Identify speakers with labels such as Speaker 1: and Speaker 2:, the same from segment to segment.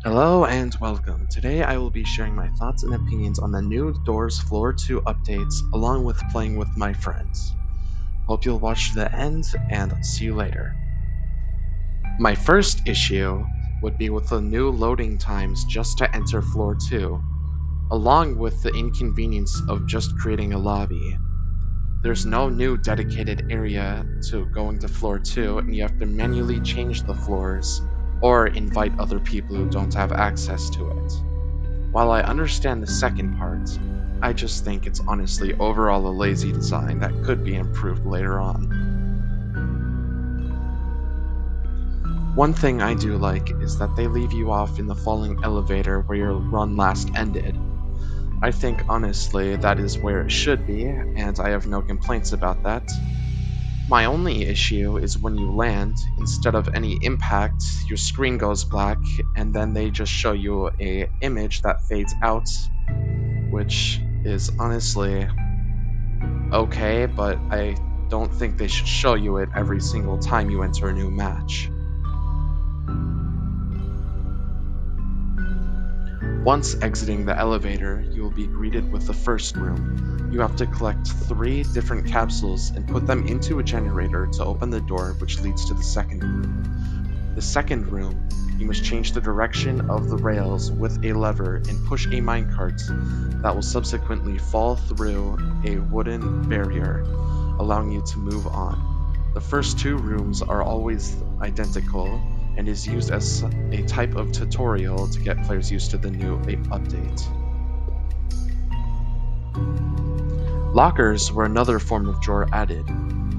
Speaker 1: Hello and welcome. Today I will be sharing my thoughts and opinions on the new Doors Floor 2 updates along with playing with my friends. Hope you'll watch to the end and see you later. My first issue would be with the new loading times just to enter Floor 2, along with the inconvenience of just creating a lobby. There's no new dedicated area to go into Floor 2, and you have to manually change the floors or invite other people who don't have access to it. While I understand the second part, I just think it's honestly overall a lazy design that could be improved later on. One thing I do like is that they leave you off in the falling elevator where your run last ended. I think honestly that is where it should be, and I have no complaints about that. My only issue is when you land, instead of any impact, your screen goes black, and then they just show you a image that fades out, which is honestly okay, but I don't think they should show you it every single time you enter a new match. Once exiting the elevator, you will be greeted with the first room. You have to collect 3 different capsules and put them into a generator to open the door which leads to the second room. The second room, you must change the direction of the rails with a lever and push a minecart that will subsequently fall through a wooden barrier, allowing you to move on. The first 2 rooms are always identical and is used as a type of tutorial to get players used to the new update. Lockers were another form of drawer added.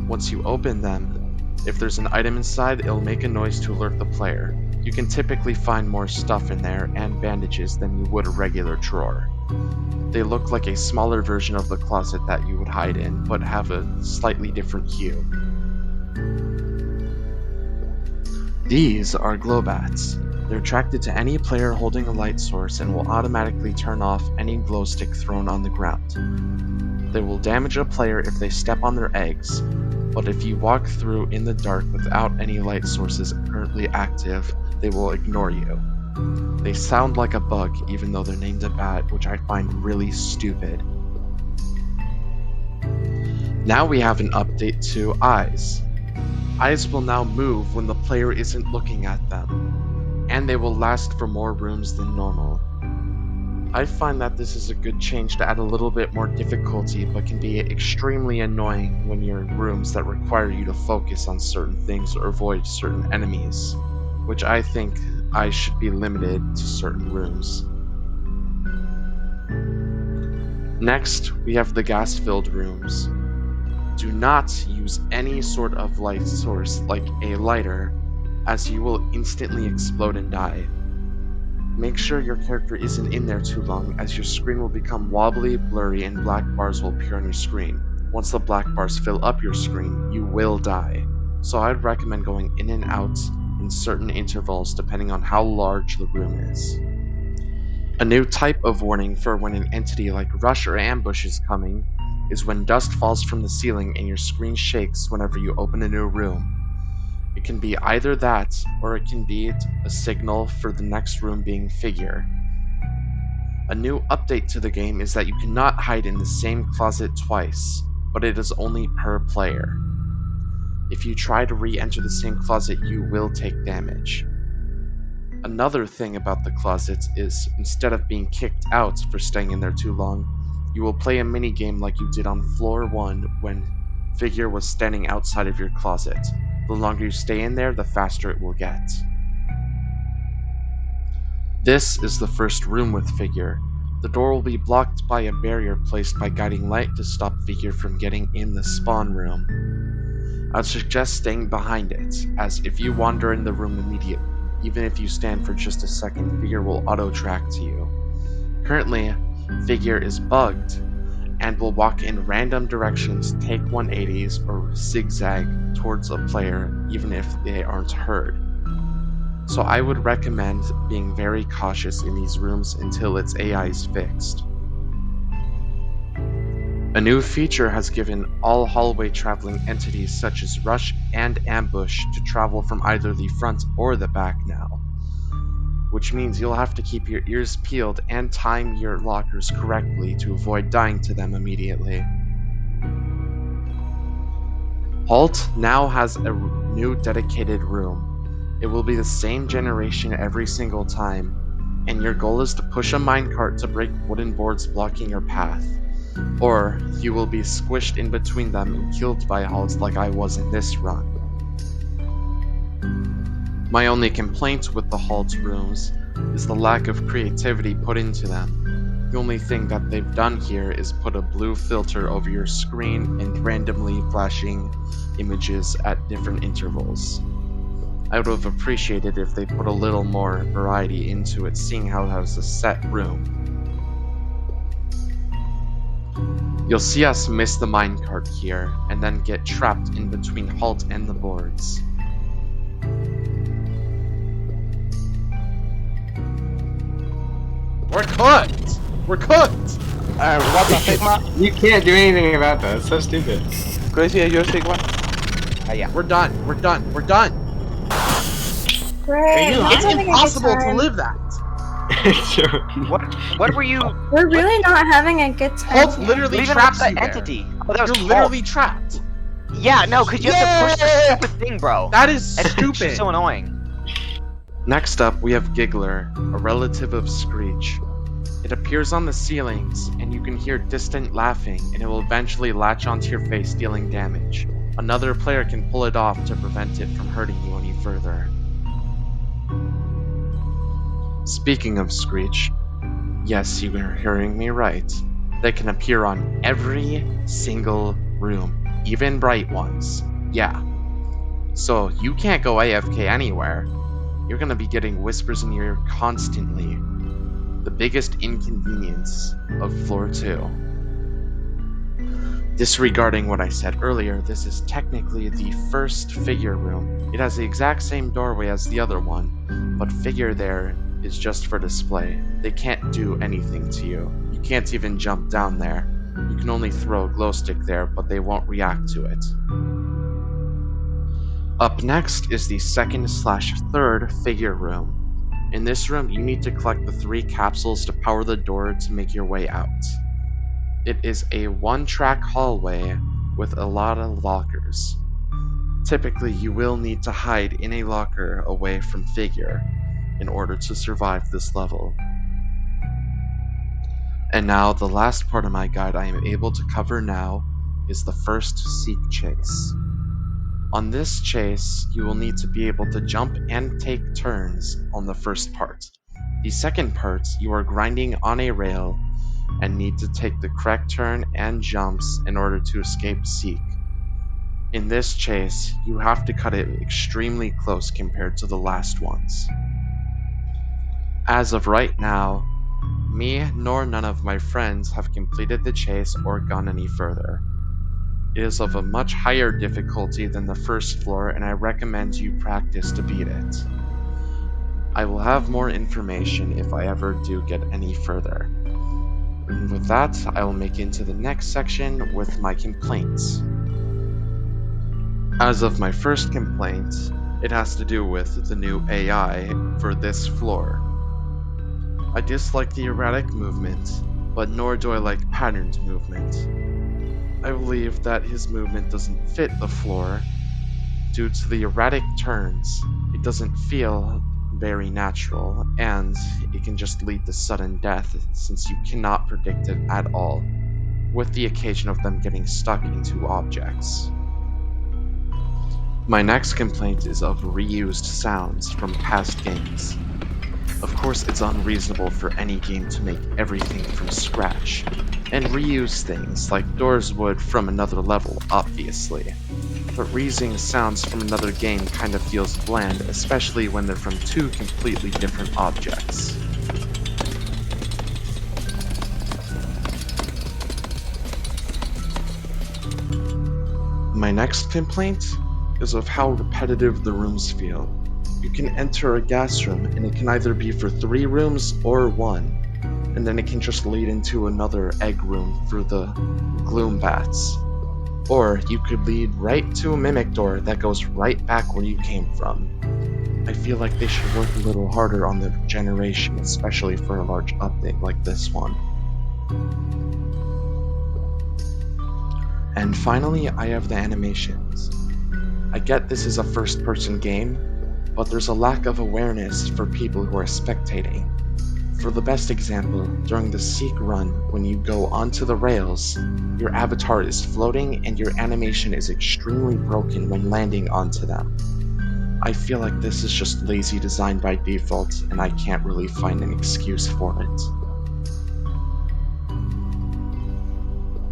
Speaker 1: Once you open them, if there's an item inside, it'll make a noise to alert the player. You can typically find more stuff in there and bandages than you would a regular drawer. They look like a smaller version of the closet that you would hide in, but have a slightly different hue. These are glow bats. They're attracted to any player holding a light source and will automatically turn off any glow stick thrown on the ground. They will damage a player if they step on their eggs, but if you walk through in the dark without any light sources currently active, they will ignore you. They sound like a bug even though they're named a bat, which I find really stupid. Now we have an update to eyes. Eyes will now move when the player isn't looking at them, and they will last for more rooms than normal. I find that this is a good change to add a little bit more difficulty, but can be extremely annoying when you're in rooms that require you to focus on certain things or avoid certain enemies, which I think eyes should be limited to certain rooms. Next, we have the gas-filled rooms. Do not use any sort of light source like a lighter, as you will instantly explode and die. Make sure your character isn't in there too long, as your screen will become wobbly, blurry, and black bars will appear on your screen. Once the black bars fill up your screen, you will die. So I'd recommend going in and out in certain intervals depending on how large the room is. A new type of warning for when an entity like rush or ambush is coming is when dust falls from the ceiling and your screen shakes whenever you open a new room. It can be either that, or it can be a signal for the next room being figure. A new update to the game is that you cannot hide in the same closet twice, but it is only per player. If you try to re-enter the same closet, you will take damage. Another thing about the closets is, instead of being kicked out for staying in there too long, you will play a minigame like you did on floor 1 when Figure was standing outside of your closet. The longer you stay in there, the faster it will get. This is the first room with Figure. The door will be blocked by a barrier placed by guiding light to stop Figure from getting in the spawn room. I'd suggest staying behind it, as if you wander in the room immediately, even if you stand for just a second, Figure will auto-track to you. Currently, Figure is bugged, and will walk in random directions, take 180s, or zigzag towards a player even if they aren't heard. So I would recommend being very cautious in these rooms until its AI is fixed. A new feature has given all hallway traveling entities such as Rush and Ambush to travel from either the front or the back now. which means you'll have to keep your ears peeled and time your lockers correctly to avoid dying to them immediately. Halt now has a new dedicated room. It will be the same generation every single time, and your goal is to push a minecart to break wooden boards blocking your path, or you will be squished in between them and killed by halts like I was in this run. My only complaint with the halt rooms is the lack of creativity put into them. The only thing that they've done here is put a blue filter over your screen and randomly flashing images at different intervals. I would have appreciated if they put a little more variety into it, seeing how it has a set room. You'll see us miss the minecart here, and then get trapped in between halt and the boards. We're cooked! We're cooked!
Speaker 2: What the Sigma?
Speaker 3: You can't do anything about that. It's so stupid.
Speaker 2: Crazy, are you a Sigma?
Speaker 4: Yeah.
Speaker 1: We're done. We're done. We're done.
Speaker 5: Great.
Speaker 4: you-
Speaker 5: I'm
Speaker 1: It's
Speaker 5: having a good
Speaker 1: impossible to
Speaker 5: time.
Speaker 1: live that.
Speaker 3: Sure.
Speaker 4: What were you?
Speaker 5: We're really not having a good time.
Speaker 1: Halt
Speaker 5: here.
Speaker 1: literally
Speaker 4: Leaving
Speaker 1: traps
Speaker 4: out
Speaker 1: you
Speaker 4: the
Speaker 1: there.
Speaker 4: entity. Oh, that was
Speaker 1: You're literally trapped.
Speaker 4: Yeah, no, because you have to push the stupid thing, bro.
Speaker 1: That is
Speaker 4: It's
Speaker 1: stupid.
Speaker 4: so annoying.
Speaker 1: Next up, we have Giggler, a relative of Screech. It appears on the ceilings, and you can hear distant laughing, and it will eventually latch onto your face, dealing damage. Another player can pull it off to prevent it from hurting you any further. Speaking of Screech, yes, you are hearing me right. They can appear on every single room, even bright ones. Yeah. So you can't go AFK anywhere. You're gonna be getting whispers in your ear constantly. The biggest inconvenience of floor 2. Disregarding what I said earlier, this is technically the first figure room. It has the exact same doorway as the other one, but figure there is just for display. They can't do anything to you. You can't even jump down there. You can only throw a glow stick there, but they won't react to it. Up next is the second/third figure room. In this room, you need to collect the 3 capsules to power the door to make your way out. It is a one-track hallway with a lot of lockers. Typically, you will need to hide in a locker away from figure in order to survive this level. And now, the last part of my guide I am able to cover now is the first Seek chase. On this chase, you will need to be able to jump and take turns on the first part. The second part, you are grinding on a rail and need to take the correct turn and jumps in order to escape Seek. In this chase, you have to cut it extremely close compared to the last ones. As of right now, me nor none of my friends have completed the chase or gone any further. It is of a much higher difficulty than the first floor, and I recommend you practice to beat it. I will have more information if I ever do get any further. And with that, I will make into the next section with my complaints. As of my first complaint, it has to do with the new AI for this floor. I dislike the erratic movement, but nor do I like patterned movement. I believe that his movement doesn't fit the floor. Due to the erratic turns, it doesn't feel very natural, and it can just lead to sudden death since you cannot predict it at all, with the occasion of them getting stuck into objects. My next complaint is of reused sounds from past games. Of course, it's unreasonable for any game to make everything from scratch, and reuse things like doors would from another level, obviously. But reusing sounds from another game kind of feels bland, especially when they're from 2 completely different objects. My next complaint is of how repetitive the rooms feel. You can enter a gas room and it can either be for 3 rooms or 1, and then it can just lead into another egg room for the gloom bats. Or you could lead right to a mimic door that goes right back where you came from. I feel like they should work a little harder on the generation, especially for a large update like this one. And finally, I have the animations. I get this is a first-person game, but there's a lack of awareness for people who are spectating. For the best example, during the Seek run, when you go onto the rails, your avatar is floating and your animation is extremely broken when landing onto them. I feel like this is just lazy design by default, and I can't really find an excuse for it.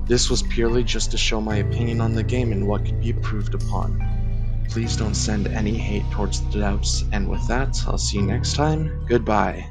Speaker 1: This was purely just to show my opinion on the game and what could be improved upon. Please don't send any hate towards the devs, and with that, I'll see you next time. Goodbye.